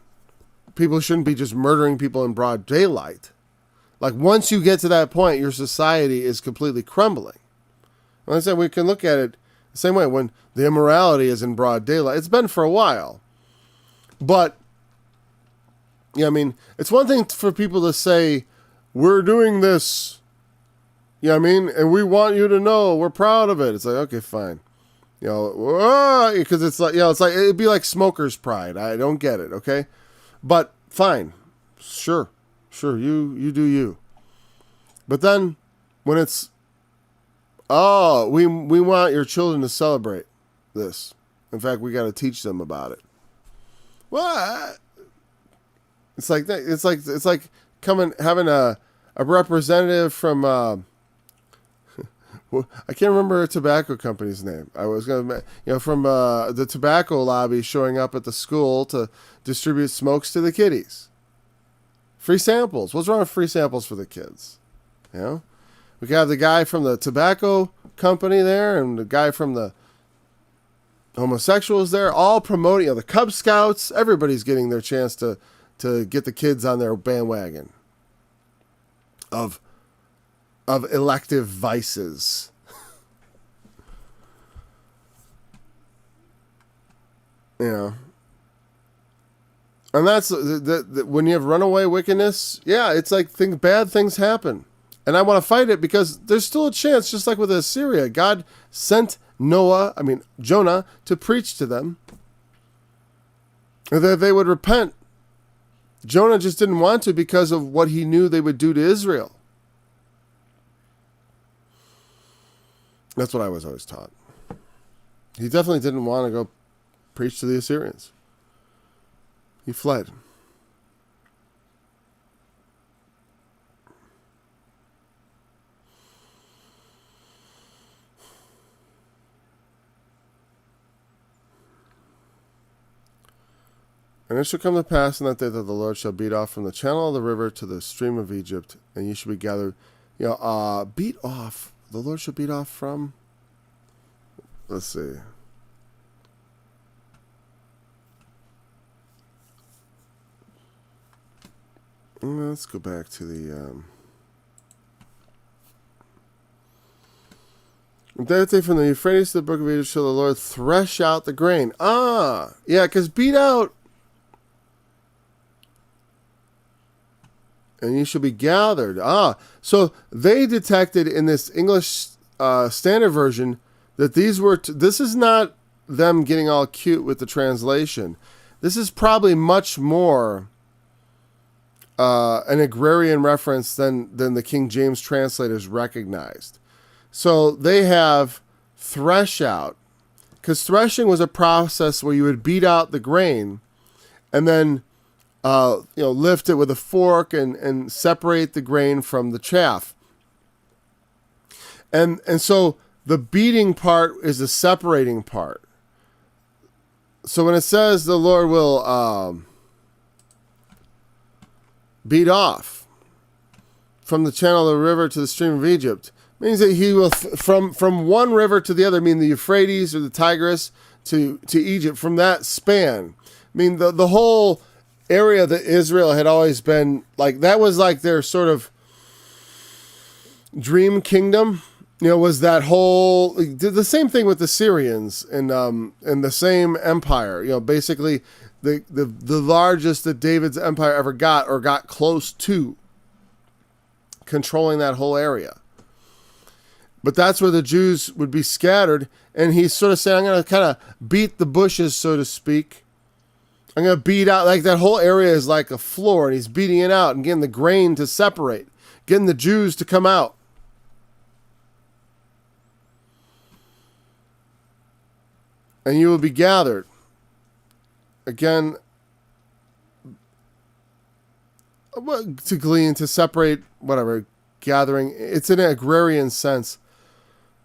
S2: People shouldn't be just murdering people in broad daylight. Like, once you get to that point, your society is completely crumbling. Like I said, we can look at it the same way when the immorality is in broad daylight. It's been for a while. But, yeah, I mean, it's one thing for people to say, we're doing this, you know what I mean? And we want you to know we're proud of it. It's like, okay, fine. You know, because it's like, it's like, it'd be like smoker's pride. I don't get it, okay? But fine. Sure, you do you. But then when it's, we want your children to celebrate this. In fact, we got to teach them about it. What? It's like that. It's like having a representative from I can't remember a tobacco company's name. I was gonna from the tobacco lobby showing up at the school to distribute smokes to the kiddies. Free samples. What's wrong with free samples for the kids? You know, we can have the guy from the tobacco company there and the guy from the homosexuals there, all promoting. The Cub Scouts. Everybody's getting their chance to get the kids on their bandwagon of elective vices. And that's when you have runaway wickedness. Yeah, it's like bad things happen, and I want to fight it because there's still a chance. Just like with Assyria, God sent Jonah to preach to them, and that they would repent. Jonah just didn't want to because of what he knew they would do to Israel. That's what I was always taught. He definitely didn't want to go preach to the Assyrians. He fled. And it shall come to pass in that day that the Lord shall beat off from the channel of the river to the stream of Egypt, and ye shall be gathered. Beat off. The Lord shall beat off from. Let's see. Let's go back to the. That day from the Euphrates to the brook of Egypt shall the Lord thresh out the grain. Yeah, because beat out. And you shall be gathered. So they detected in this English Standard Version that these were. This is not them getting all cute with the translation. This is probably much more an agrarian reference than the King James translators recognized. So they have thresh out, because threshing was a process where you would beat out the grain, and then lift it with a fork and separate the grain from the chaff. And so the beating part is the separating part. So when it says the Lord will beat off from the channel of the river to the stream of Egypt, means that he will from one river to the other, meaning the Euphrates or the Tigris to Egypt, from that span. I mean the whole area that Israel had always been like, that was like their sort of dream kingdom, was that whole, did the same thing with the Syrians and the same empire, basically the largest that David's empire ever got or got close to, controlling that whole area. But that's where the Jews would be scattered, and he's sort of saying, I'm going to kind of beat the bushes, so to speak. I'm going to beat out, like that whole area is like a floor, and he's beating it out and getting the grain to separate, getting the Jews to come out. And you will be gathered. Again, to glean, to separate, whatever, gathering. It's in an agrarian sense.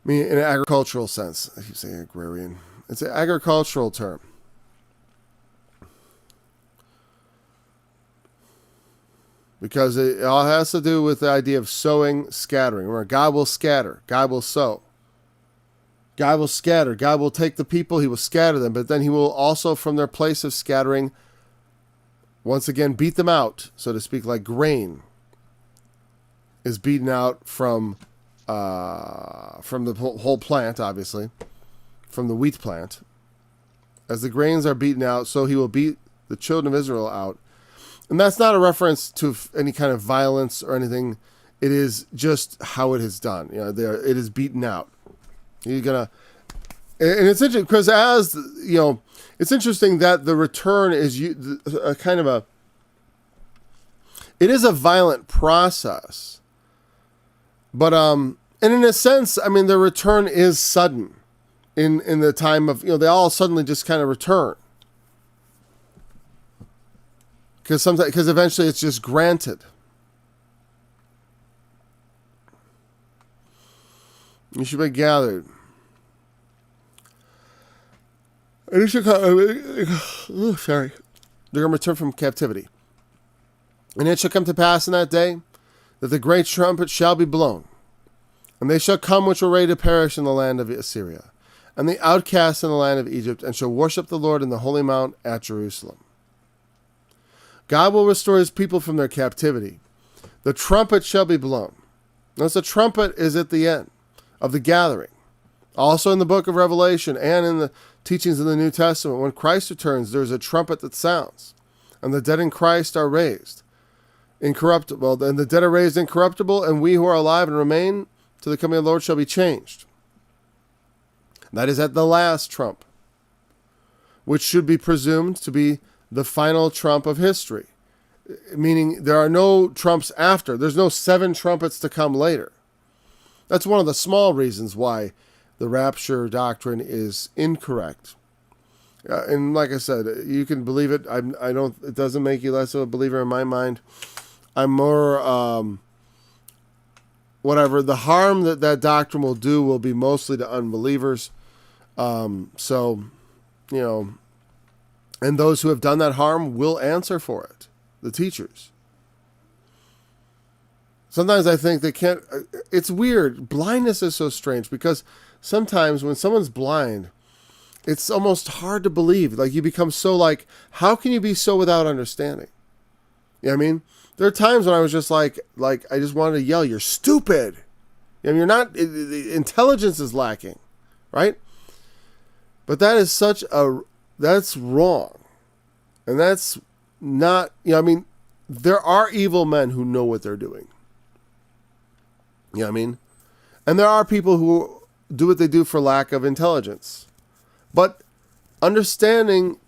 S2: I mean, in an agricultural sense. I keep saying agrarian. It's an agricultural term. Because it all has to do with the idea of sowing, scattering. Remember, God will scatter. God will sow. God will scatter. God will take the people. He will scatter them. But then he will also, from their place of scattering, once again beat them out, so to speak, like grain is beaten out from the whole plant, obviously, from the wheat plant. As the grains are beaten out, so he will beat the children of Israel out. And that's not a reference to any kind of violence or anything. It is just how it is done. It is beaten out. You're gonna, and it's interesting because it's interesting that the return is a kind of it is a violent process, but and in a sense, I mean, the return is sudden, in the time of they all suddenly just kind of return. Because eventually it's just granted. You should be gathered. And it should come, sorry. They're going to return from captivity. And it shall come to pass in that day that the great trumpet shall be blown. And they shall come which were ready to perish in the land of Assyria, and the outcasts in the land of Egypt, and shall worship the Lord in the holy mount at Jerusalem. God will restore his people from their captivity. The trumpet shall be blown. Notice the trumpet is at the end of the gathering. Also in the book of Revelation and in the teachings of the New Testament, when Christ returns, there's a trumpet that sounds, and the dead in Christ are raised incorruptible, and the dead are raised incorruptible, and we who are alive and remain to the coming of the Lord shall be changed. That is at the last trump, which should be presumed to be the final trump of history, meaning there are no trumps after. There's no 7 trumpets to come later. That's one of the small reasons why the rapture doctrine is incorrect. And like I said, you can believe it. I don't. It doesn't make you less of a believer in my mind. I'm more whatever. The harm that doctrine will do will be mostly to unbelievers. And those who have done that harm will answer for it, the teachers. Sometimes I think they can't. It's weird. Blindness is so strange because sometimes when someone's blind, it's almost hard to believe. Like you become so like, how can you be so without understanding? You know what I mean? There are times when I was just like I just wanted to yell, "You're stupid!" You're not. The intelligence is lacking, right? But that is that's wrong. And that's not, there are evil men who know what they're doing. You know what I mean? And there are people who do what they do for lack of intelligence. But understanding,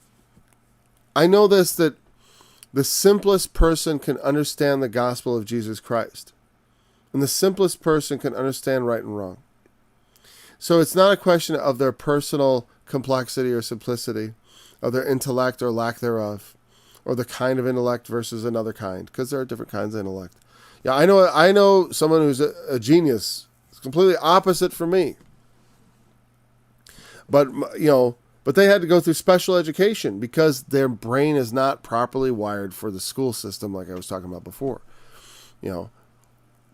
S2: I know this, that the simplest person can understand the gospel of Jesus Christ. And the simplest person can understand right and wrong. So it's not a question of their personal complexity or simplicity, of their intellect or lack thereof, or the kind of intellect versus another kind, because there are different kinds of intellect. Yeah, I know someone who's a genius. It's completely opposite from me. But but they had to go through special education because their brain is not properly wired for the school system, like I was talking about before. A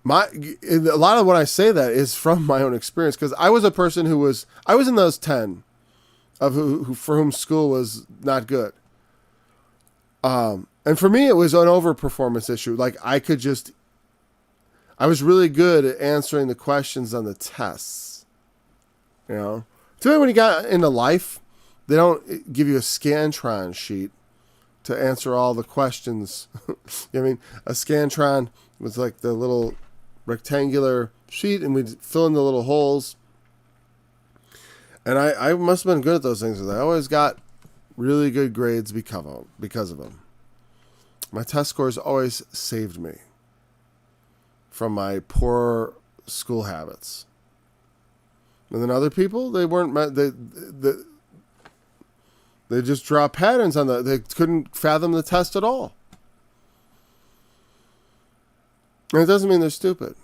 S2: lot of what I say that is from my own experience, because I was a person I was in those 10 of who for whom school was not good. And for me, it was an overperformance issue. Like I was really good at answering the questions on the tests. To me, when you got into life, they don't give you a Scantron sheet to answer all the questions. A Scantron was like the little rectangular sheet, and we'd fill in the little holes. And I must have been good at those things, because I always got really good grades because of them. My test scores always saved me from my poor school habits. And then other people, they weren't, they just draw patterns on they couldn't fathom the test at all. And it doesn't mean they're stupid.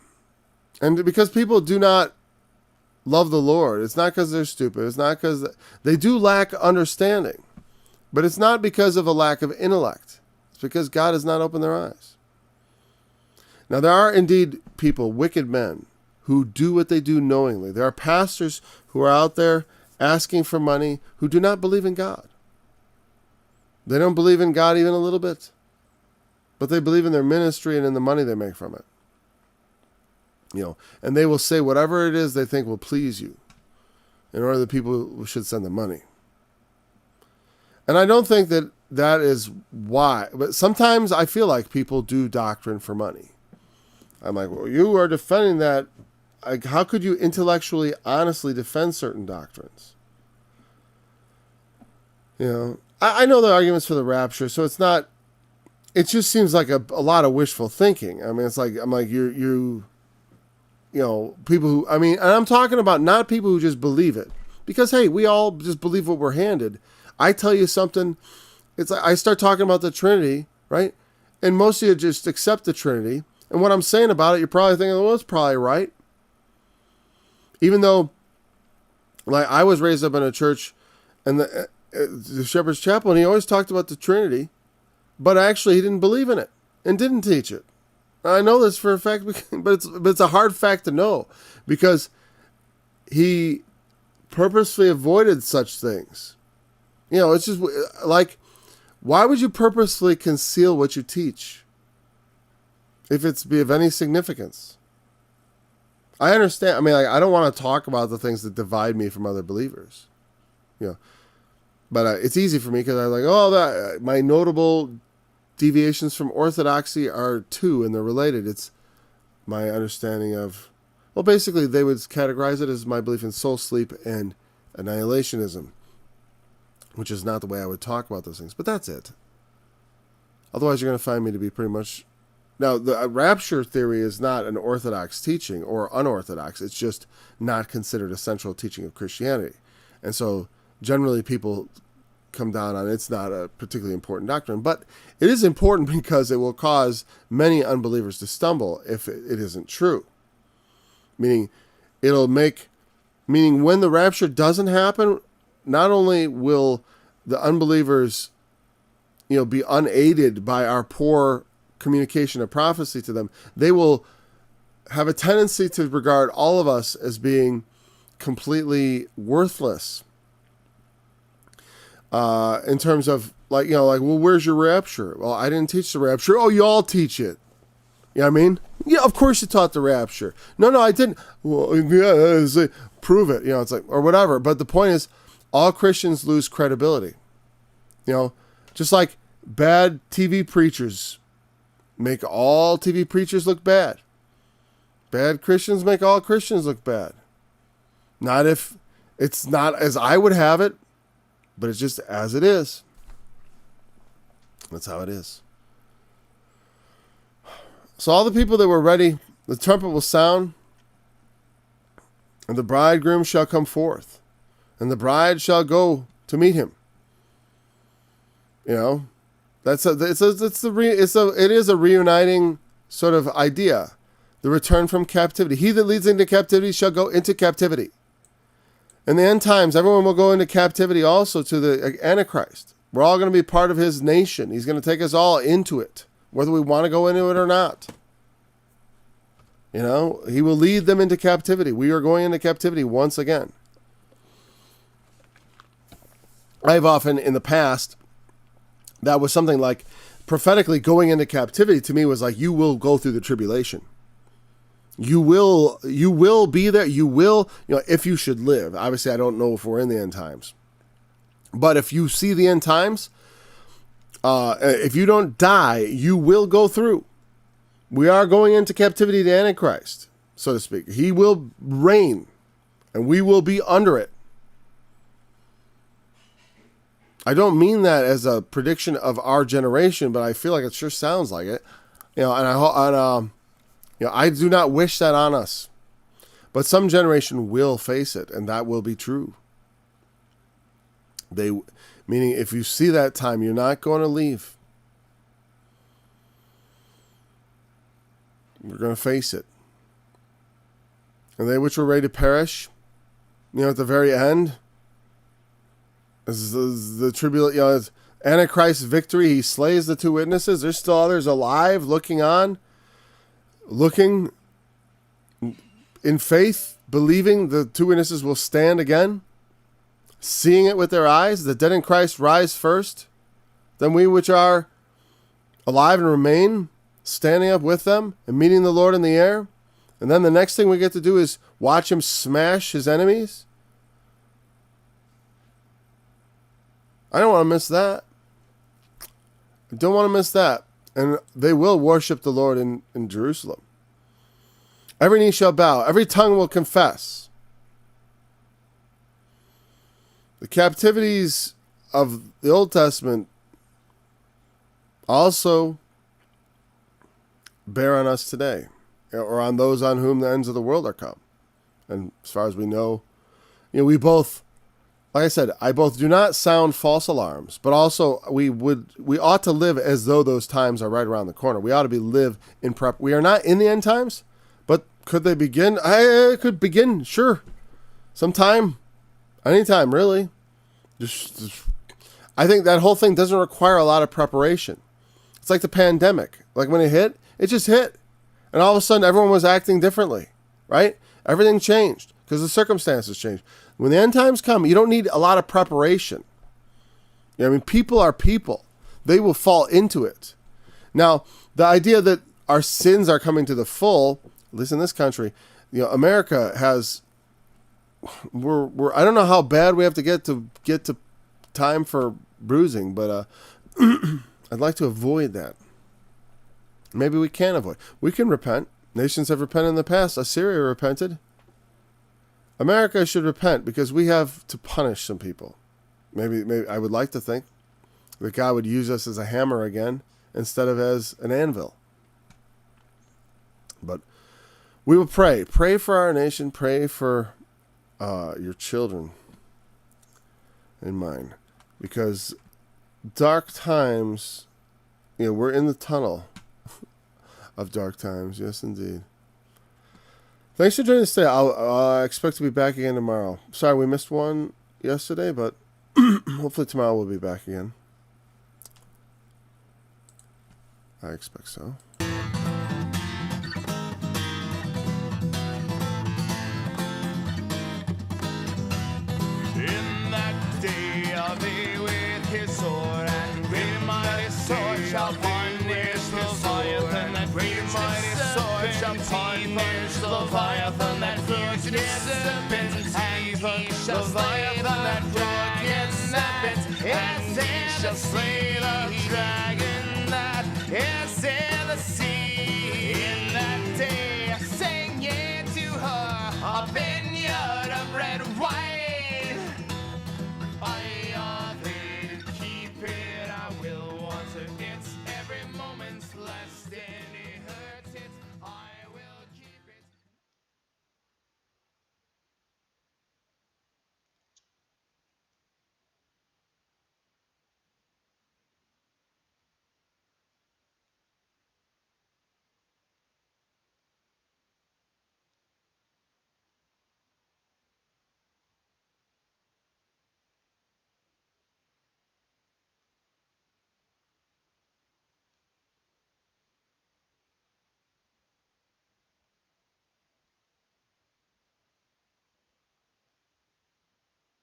S2: And because people do not love the Lord, it's not because they're stupid. It's not because they do lack understanding. But it's not because of a lack of intellect. It's because God has not opened their eyes. Now, there are indeed people, wicked men, who do what they do knowingly. There are pastors who are out there asking for money who do not believe in God. They don't believe in God even a little bit. But they believe in their ministry and in the money they make from it. And they will say whatever it is they think will please you in order that people should send them money. And I don't think that that is why. But sometimes I feel like people do doctrine for money. I'm like, well, you are defending that. Like, how could you intellectually, honestly defend certain doctrines? I know the arguments for the rapture, so it's not. It just seems like a lot of wishful thinking. I mean, it's like you people who. I mean, and I'm talking about not people who just believe it, because hey, we all just believe what we're handed. I tell you something, it's like I start talking about the Trinity, right? And most of you just accept the Trinity. And what I'm saying about it, you're probably thinking, well, it's probably right. Even though, like, I was raised up in a church and the Shepherd's Chapel, and he always talked about the Trinity, but actually he didn't believe in it and didn't teach it. I know this for a fact, but it's a hard fact to know because he purposely avoided such things. It's just like, why would you purposely conceal what you teach if it's be of any significance? I understand. I mean, I don't want to talk about the things that divide me from other believers, but it's easy for me because I'm like, my notable deviations from orthodoxy are two, and they're related. It's my understanding of, well, basically they would categorize it as my belief in soul sleep and annihilationism, which is not the way I would talk about those things, but that's it. Otherwise, you're going to find me to be pretty much... Now, the rapture theory is not an orthodox teaching or unorthodox. It's just not considered a central teaching of Christianity. And so, generally, people come down on it's not a particularly important doctrine, but it is important because it will cause many unbelievers to stumble if it isn't true. Meaning when the rapture doesn't happen, not only will the unbelievers, be unaided by our poor communication of prophecy to them, they will have a tendency to regard all of us as being completely worthless. In terms of well, where's your rapture? Well, I didn't teach the rapture. Oh, you all teach it. You know what I mean? Yeah, of course you taught the rapture. No, I didn't. Well, yeah, prove it. It's like, or whatever. But the point is, all Christians lose credibility. Just like bad TV preachers make all TV preachers look bad. Bad Christians make all Christians look bad. Not if it's not as I would have it, but it's just as it is. That's how it is. So all the people that were ready, the trumpet will sound, and the bridegroom shall come forth, and the bride shall go to meet him. It is a reuniting sort of idea. The return from captivity. He that leads into captivity shall go into captivity. In the end times, everyone will go into captivity also to the Antichrist. We're all going to be part of his nation. He's going to take us all into it, whether we want to go into it or not. He will lead them into captivity. We are going into captivity once again. I've often in the past, that was something like prophetically going into captivity to me was like, you will go through the tribulation. You will be there. You will, if you should live. Obviously, I don't know if we're in the end times. But if you see the end times, if you don't die, you will go through. We are going into captivity to Antichrist, so to speak. He will reign, and we will be under it. I don't mean that as a prediction of our generation, but I feel like it sure sounds like it. I do not wish that on us. But some generation will face it, and that will be true. Meaning, if you see that time, you're not going to leave. We're going to face it. And they which were ready to perish, at the very end, is the tribulation, Antichrist's victory. He slays the two witnesses. There's still others alive, looking on, looking in faith, believing the two witnesses will stand again, seeing it with their eyes. The dead in Christ rise first, then we which are alive and remain, standing up with them and meeting the Lord in the air. And then the next thing we get to do is watch him smash his enemies. I don't want to miss that. I don't want to miss that. And they will worship the Lord in Jerusalem. Every knee shall bow. Every tongue will confess. The captivities of the Old Testament also bear on us today, or on those on whom the ends of the world are come. And as far as we know, we both, like I said, I both do not sound false alarms, but also we ought to live as though those times are right around the corner. We ought to live in prep. We are not in the end times, but could they begin? I could begin, sure. Sometime, anytime, really. Just, I think that whole thing doesn't require a lot of preparation. It's like the pandemic. Like when it hit, it just hit. And all of a sudden, everyone was acting differently, right? Everything changed because the circumstances changed. When the end times come, you don't need a lot of preparation. People are people. They will fall into it. Now, the idea that our sins are coming to the full, at least in this country, America has, we're I don't know how bad we have to get to time for bruising, but I'd like to avoid that. Maybe we can avoid. We can repent. Nations have repented in the past. Assyria repented. America should repent because we have to punish some people. Maybe I would like to think that God would use us as a hammer again instead of as an anvil. But we will pray. Pray for our nation. Pray for your children and mine. Because dark times, we're in the tunnel of dark times. Yes, indeed. Thanks for joining us today. I expect to be back again tomorrow. Sorry we missed one yesterday, but hopefully tomorrow we'll be back again. I expect so.
S1: In that day I'll be with his sword, and great and mighty sword shall punish Leviathan. That great and mighty sword shall punish Leviathan. That fugitive serpent, and he shall slay that dragon serpent, and he shall slay the dragon that is in the sea.